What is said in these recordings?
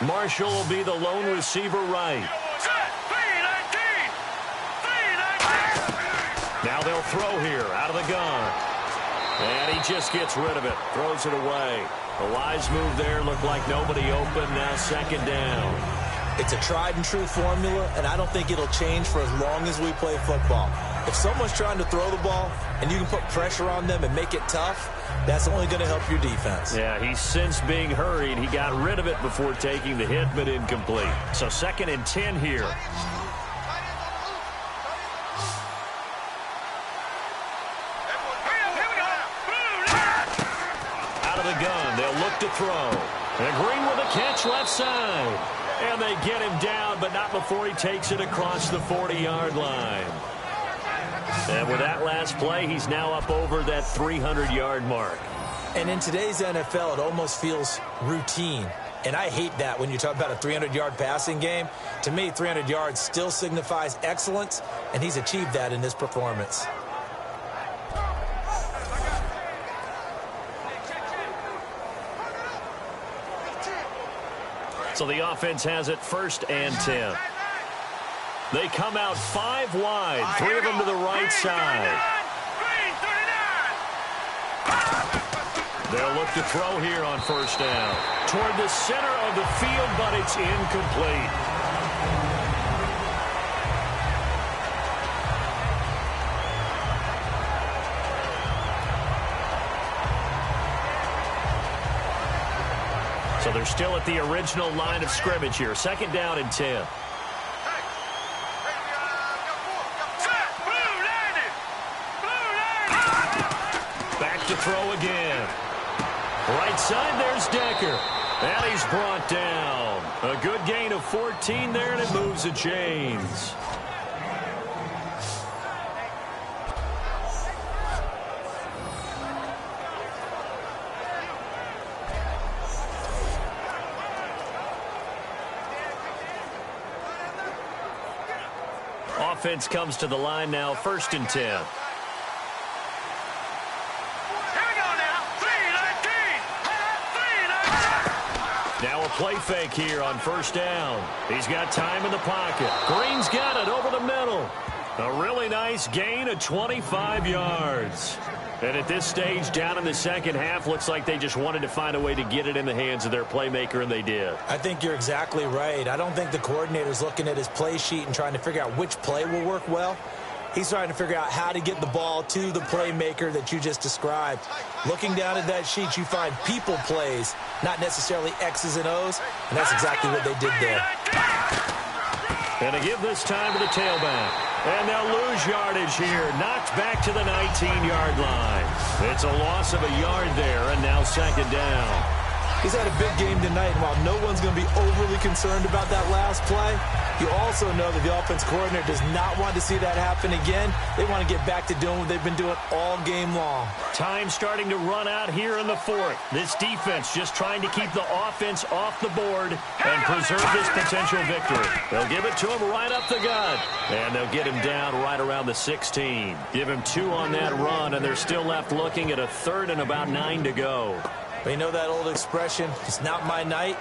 Marshall will be the lone receiver right. Now they'll throw here out of the gun. And he just gets rid of it. Throws it away. A wise move there. Looked like nobody open. Now second down. It's a tried and true formula, and I don't think it'll change for as long as we play football. If someone's trying to throw the ball and you can put pressure on them and make it tough, that's only going to help your defense. Yeah, he's since being hurried. He got rid of it before taking the hit, but incomplete. So 2nd and 10 here. Out of the gun, they'll look to throw. And Green with a catch left side. And they get him down, but not before he takes it across the 40-yard line. And with that last play, he's now up over that 300-yard mark. And in today's NFL, it almost feels routine. And I hate that when you talk about a 300-yard passing game. To me, 300 yards still signifies excellence, and he's achieved that in this performance. So the offense has it 1st and 10. They come out 5 wide, 3 of them to the right side. They'll look to throw here on 1st down. Toward the center of the field, but it's incomplete. So they're still at the original line of scrimmage here. 2nd down and 10. Back to throw again. Right side, there's Decker. And he's brought down. A good gain of 14 there, and it moves the chains. Offense comes to the line now, 1st and 10. Now a play fake here on 1st down. He's got time in the pocket. Green's got it over the middle. A really nice gain of 25 yards. And at this stage, down in the second half, looks like they just wanted to find a way to get it in the hands of their playmaker, and they did. I think you're exactly right. I don't think the coordinator's looking at his play sheet and trying to figure out which play will work well. He's trying to figure out how to get the ball to the playmaker that you just described. Looking down at that sheet, you find people plays, not necessarily X's and O's, and that's exactly what they did there. And to give this time to the tailback. And they'll lose yardage here. Knocked back to the 19-yard line. It's a loss of a yard there, and now 2nd down. He's had a big game tonight, and while no one's going to be overly concerned about that last play, you also know that the offense coordinator does not want to see that happen again. They want to get back to doing what they've been doing all game long. Time starting to run out here in the 4th. This defense just trying to keep the offense off the board and preserve this potential victory. They'll give it to him right up the gut, and they'll get him down right around the 16. Give him 2 on that run, and they're still left looking at a 3rd and about 9 to go. But you know that old expression, it's not my night?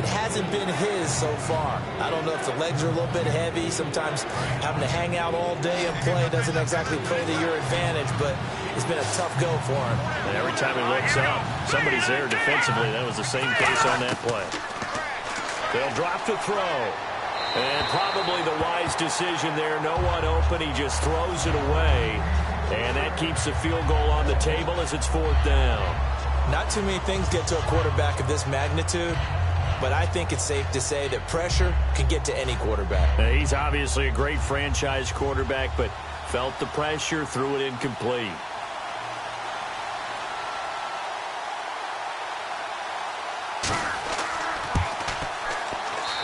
It hasn't been his so far. I don't know if the legs are a little bit heavy. Sometimes having to hang out all day and play doesn't exactly play to your advantage, but it's been a tough go for him. And every time he looks up, somebody's there defensively. That was the same case on that play. They'll drop to throw. And probably the wise decision there. No one open. He just throws it away. And that keeps the field goal on the table as it's 4th down. Not too many things get to a quarterback of this magnitude, but I think it's safe to say that pressure can get to any quarterback. Now, he's obviously a great franchise quarterback, but felt the pressure, threw it incomplete.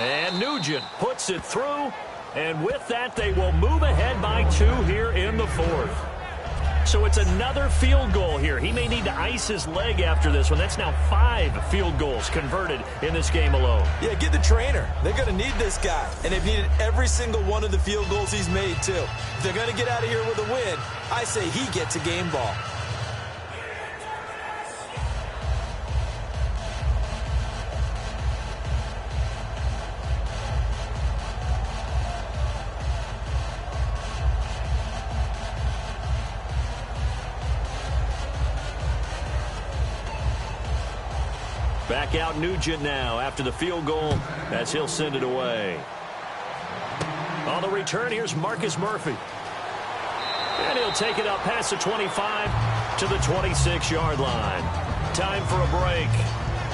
And Nugent puts it through, and with that, they will move ahead by 2 here in the 4th. So it's another field goal here. He may need to ice his leg after this one. That's now 5 field goals converted in this game alone. Yeah, get the trainer. They're going to need this guy. And they've needed every single one of the field goals he's made, too. If they're going to get out of here with a win, I say he gets a game ball. Back out Nugent now after the field goal as he'll send it away. On the return, here's Marcus Murphy. And he'll take it up past the 25 to the 26-yard line. Time for a break.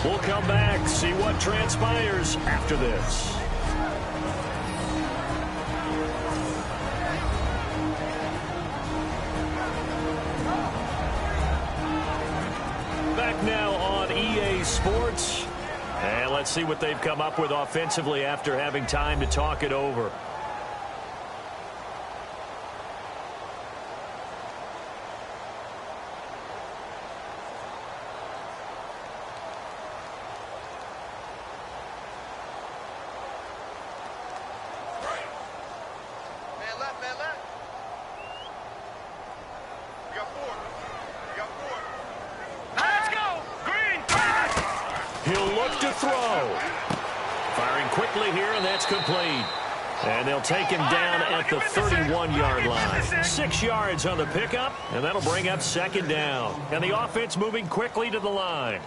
We'll come back, see what transpires after this. Back now on EA Sports. And let's see what they've come up with offensively after having time to talk it over. Complete. And they'll take him down at the 31-yard line. 6 yards on the pickup, and that'll bring up second down. And the offense moving quickly to the line.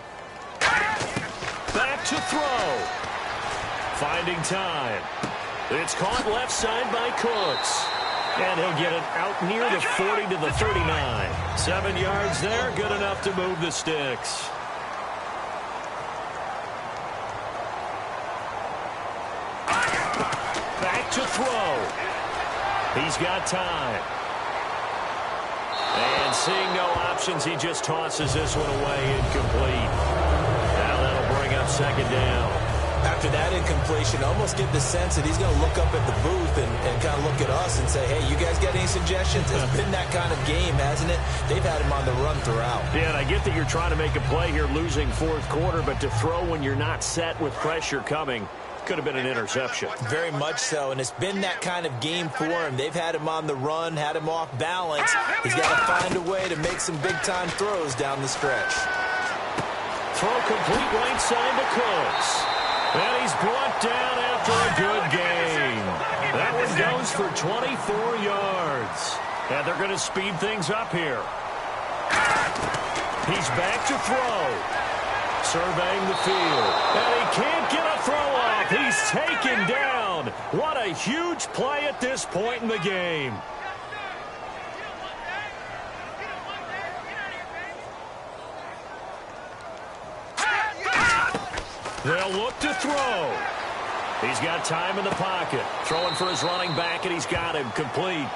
Back to throw. Finding time. It's caught left side by Cooks. And he'll get it out near the 40 to the 39. 7 yards there, good enough to move the sticks. To throw. He's got time. And seeing no options, he just tosses this one away incomplete. Now that'll bring up second down. After that incompletion, I almost get the sense that he's going to look up at the booth and kind of look at us and say, hey, you guys got any suggestions? It's been that kind of game, hasn't it? They've had him on the run throughout. Yeah, and I get that you're trying to make a play here losing fourth quarter, but to throw when you're not set with pressure coming could have been an interception. Very much so, and it's been that kind of game for him. They've had him on the run, had him off balance. He's got to find a way to make some big-time throws down the stretch. Throw complete right side to Cooks. And he's brought down after a good gain. That one goes for 24 yards. And they're going to speed things up here. He's back to throw. Surveying the field. And he can't get a throw off. He's taken down. What a huge play at this point in the game. They'll look to throw. He's got time in the pocket. Throwing for his running back, and he's got him complete.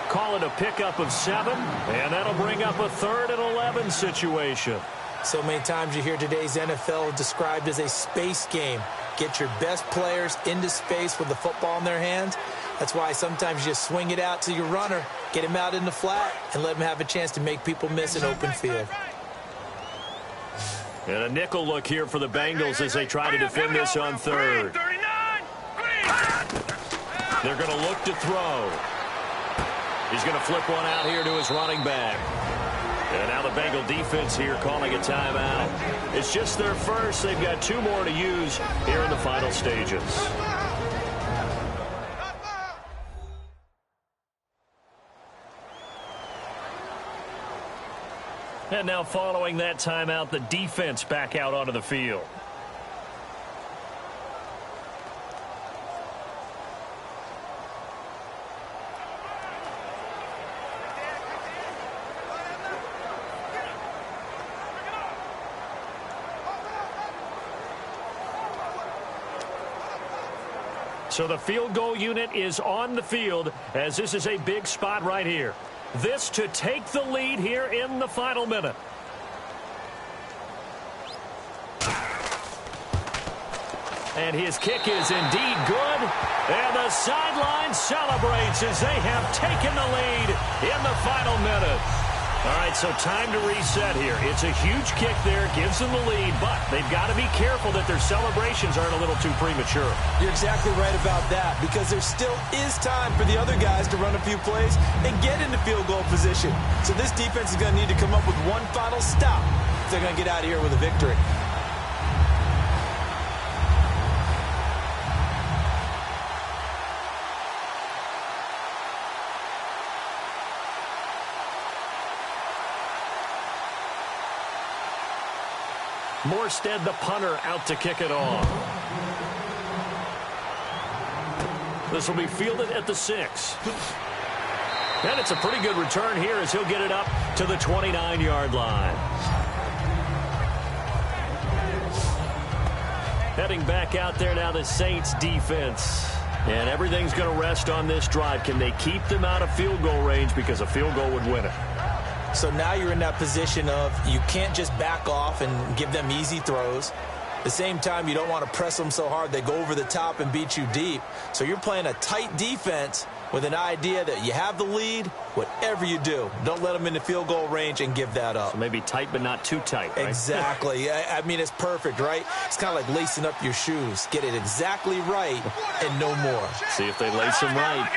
Call it a pickup of 7, and that'll bring up a 3rd and 11 situation. So many times you hear today's NFL described as a space game. Get your best players into space with the football in their hands. That's why sometimes you just swing it out to your runner, get him out in the flat, and let him have a chance to make people miss an open field. And a nickel look here for the Bengals as they try to defend this on 3rd. They're going to look to throw. He's going to flip one out here to his running back. And now the Bengal defense here calling a timeout. It's just their first. They've got 2 more to use here in the final stages. And now following that timeout, the defense back out onto the field. So the field goal unit is on the field as this is a big spot right here. This to take the lead here in the final minute. And his kick is indeed good. And the sideline celebrates as they have taken the lead in the final minute. All right, so time to reset here. It's a huge kick there, gives them the lead, but they've got to be careful that their celebrations aren't a little too premature. You're exactly right about that, because there still is time for the other guys to run a few plays and get into field goal position. So this defense is going to need to come up with one final stop if they're going to get out of here with a victory. Morstead, the punter, out to kick it off. This will be fielded at the 6. And it's a pretty good return here as he'll get it up to the 29-yard line. Heading back out there now, the Saints defense. And everything's going to rest on this drive. Can they keep them out of field goal range, because a field goal would win it? So now you're in that position of you can't just back off and give them easy throws. At the same time, you don't want to press them so hard they go over the top and beat you deep. So you're playing a tight defense with an idea that you have the lead. Whatever you do, don't let them in the field goal range and give that up. So maybe tight but not too tight, right? Exactly. I mean, it's perfect, right? It's kind of like lacing up your shoes. Get it exactly right and no more. See if they lace them right.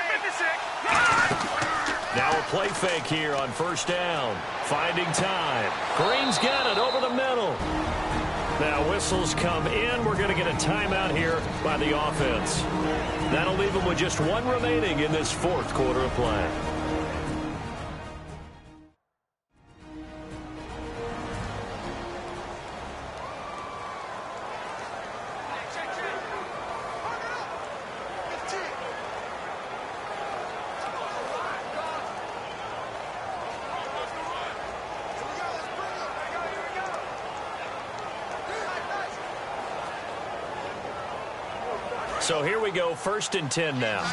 Now a play fake here on first down. Finding time. Green's got it over the middle. Now whistles come in. We're going to get a timeout here by the offense. That'll leave them with just one remaining in this fourth quarter of play. So here we go, 1st and 10 now.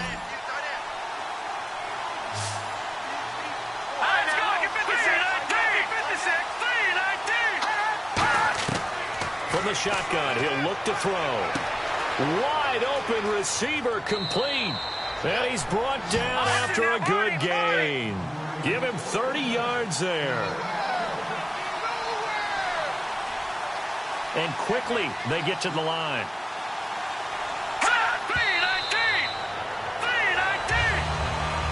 From the shotgun, he'll look to throw. Wide open receiver, complete. And he's brought down after a good gain. Give him 30 yards there. And quickly, they get to the line.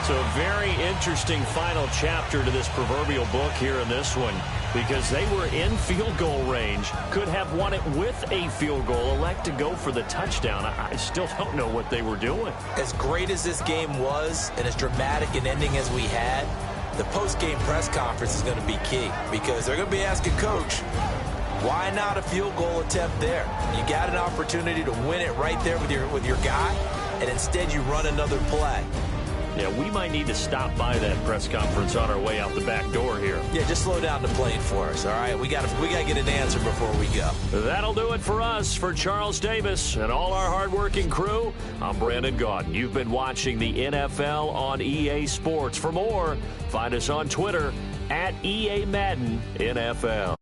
So a very interesting final chapter to this proverbial book here in this one, because they were in field goal range, could have won it with a field goal, elect to go for the touchdown. I still don't know what they were doing. As great as this game was and as dramatic an ending as we had, the post-game press conference is going to be key, because they're going to be asking Coach, why not a field goal attempt there? You got an opportunity to win it right there with your guy, and instead you run another play. Yeah, we might need to stop by that press conference on our way out the back door here. Yeah, just slow down the plane for us, all right? We gotta get an answer before we go. That'll do it for us. For Charles Davis and all our hardworking crew, I'm Brandon Gaudin. You've been watching the NFL on EA Sports. For more, find us on Twitter @EA Madden NFL.